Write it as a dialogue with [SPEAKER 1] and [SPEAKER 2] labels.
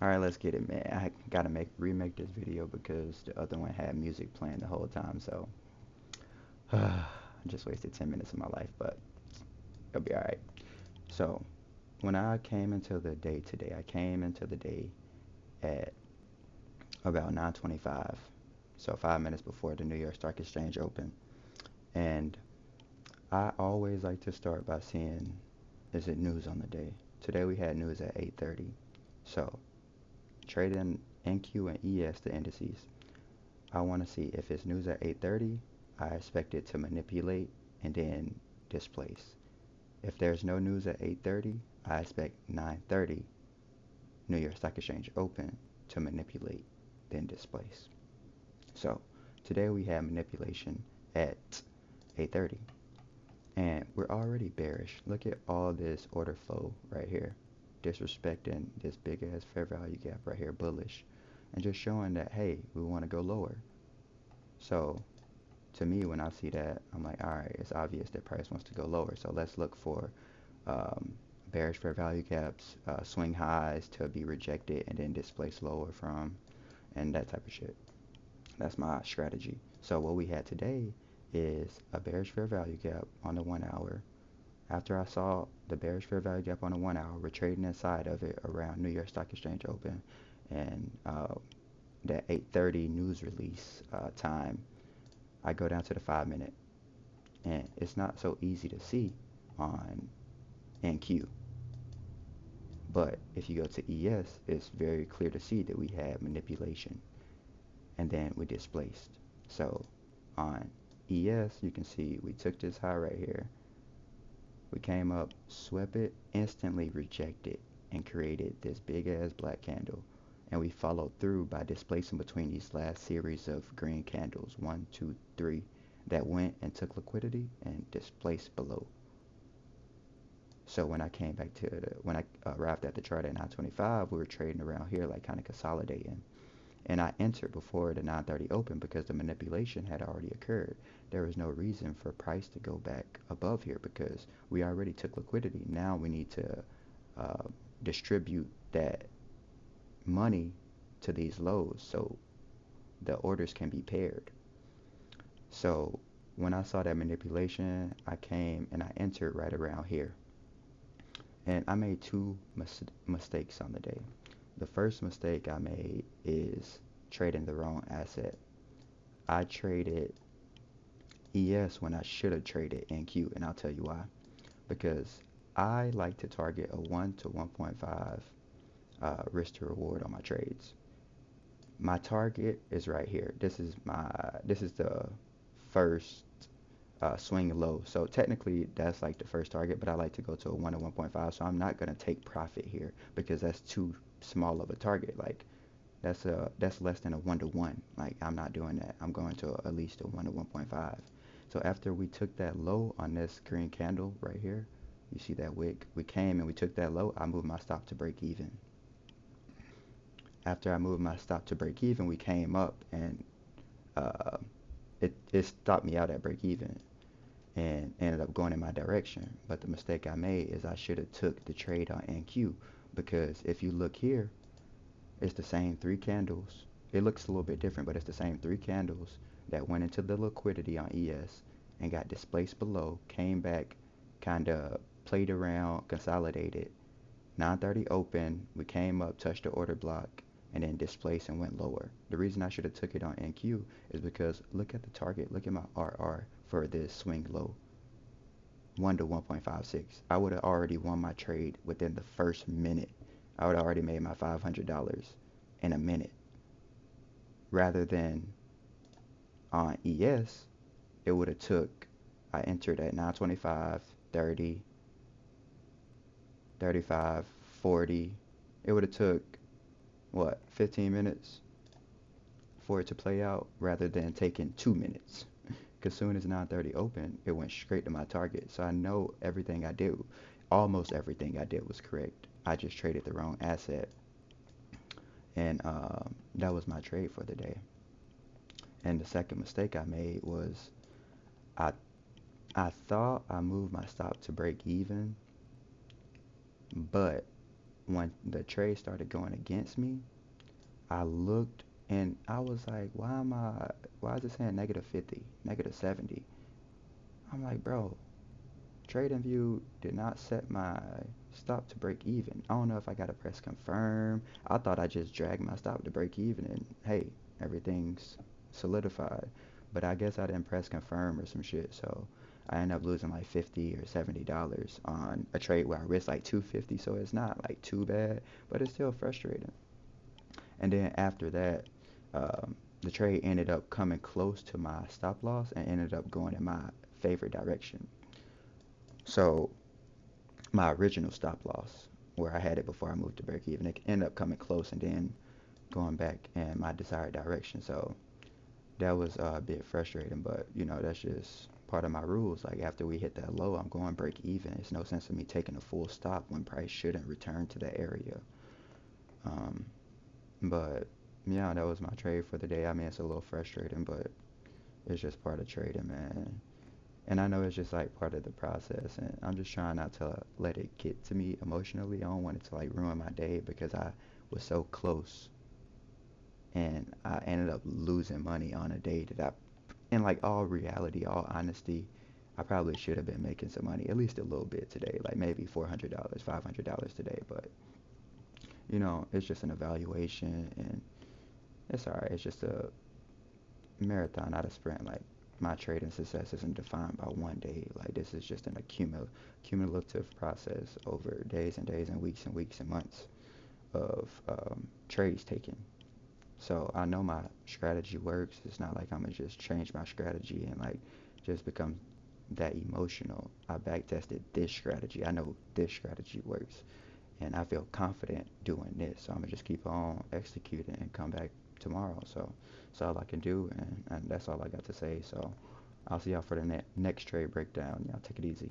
[SPEAKER 1] All right, let's get it, man. I gotta remake this video because the other one had music playing the whole time, so I just wasted 10 minutes of my life, but it'll be all right. So when I came into the day today, I came into the day at about 9:25, so 5 minutes before the New York Stock Exchange opened, and I always like to start by seeing is it news on the day. Today we had news at 8:30, so trading NQ and ES, the indices. I want to see if it's news at 8:30, I expect it to manipulate and then displace. If there's no news at 8:30, I expect 9:30 New York Stock Exchange open to manipulate, then displace. So today we have manipulation at 8:30 and we're already bearish. Look at all this order flow right here, disrespecting this big ass fair value gap right here, bullish, and just showing that, hey, we want to go lower. So to me, when I see that, I'm like, all right, it's obvious that price wants to go lower. So let's look for um, bearish fair value gaps, swing highs to be rejected and then displace lower from, and that type of shit. That's my strategy. So what we had today is a bearish fair value gap on the 1 hour. After I saw the bearish fair value gap on the 1 hour, we're trading inside of it around New York Stock Exchange open, and that 8:30 news release time, I go down to the 5 minute, and it's not so easy to see on NQ. But if you go to ES, it's very clear to see that we had manipulation and then we displaced. So on ES, you can see we took this high right here. We came up, swept it, instantly rejected, and created this big ass black candle. And we followed through by displacing between these last series of green candles, one, two, three, that went and took liquidity and displaced below. So when I came back to when I arrived at the chart at 9:25, we were trading around here, like kind of consolidating. And I entered before the 9:30 open because the manipulation had already occurred. There was no reason for price to go back above here because we already took liquidity. Now we need to uh, distribute that money to these lows so the orders can be paired. So when I saw that manipulation, I came and I entered right around here. And I made two mistakes on the day. The first mistake I made is trading the wrong asset. I traded ES when I should have traded NQ, and I'll tell you why. Because I like to target a 1 to 1.5 risk to reward on my trades. My target is right here. This is the first swing low. So technically that's like the first target, but I like to go to a 1 to 1.5. So I'm not gonna take profit here because that's too small of a target. Like that's less than a 1 to 1. Like I'm not doing that. I'm going to at least a 1 to 1.5. So after we took that low on this green candle right here, you see that wick, we came and we took that low. I moved my stop to break even. After I moved my stop to break even, we came up and uh, it stopped me out at break even and ended up going in my direction. But the mistake I made is I should have took the trade on NQ because if you look here, it's the same three candles. It looks a little bit different, but it's the same three candles that went into the liquidity on ES and got displaced below, came back, kind of played around, consolidated. 9:30 open, we came up, touched the order block, and then displaced and went lower. The reason I should have took it on NQ is because look at the target, look at my RR for this swing low, 1 to 1.56. I would have already won my trade within the first minute. I would have already made my $500 in a minute. Rather than on ES, it would have took, I entered at 9:25, 30, 35, 40. It would have took, what, 15 minutes for it to play out rather than taking 2 minutes. Because soon as 9:30 opened, it went straight to my target. So I know everything I did, almost everything I did was correct. I just traded the wrong asset, and that was my trade for the day. And the second mistake I made was I thought I moved my stop to break even, but when the trade started going against me, I looked and I was like, why is it saying negative 50, negative 70? I'm like, bro, TradingView did not set my stop to break even. I don't know if I gotta press confirm. I thought I just dragged my stop to break even and hey, everything's solidified. But I guess I didn't press confirm or some shit, so I ended up losing like $50 or $70 on a trade where I risked like 250, so it's not like too bad, but it's still frustrating. And then after that, the trade ended up coming close to my stop loss and ended up going in my favorite direction. So my original stop loss, where I had it before I moved to break even, it ended up coming close and then going back in my desired direction. So that was a bit frustrating, but that's just part of my rules. Like after we hit that low, I'm going break even. It's no sense of me taking a full stop when price shouldn't return to that area. Um, but yeah, that was my trade for the day. I mean, it's a little frustrating, but it's just part of trading, man. And I know it's just like part of the process, and I'm just trying not to let it get to me emotionally. I don't want it to like ruin my day because I was so close and I ended up losing money on a day that in like all reality, all honesty, I probably should have been making some money, at least a little bit today, like maybe $400, $500 today. But it's just an evaluation, and it's alright. It's just a marathon, not a sprint. Like my trading success isn't defined by one day. Like this is just an cumulative process over days and days and weeks and months of trades taken. So I know my strategy works. It's not like I'm gonna just change my strategy and like just become that emotional. I back tested this strategy. I know this strategy works, and I feel confident doing this. So I'm gonna just keep on executing and come back tomorrow. So that's all I can do, and that's all I got to say. So I'll see y'all for the next trade breakdown. Y'all take it easy.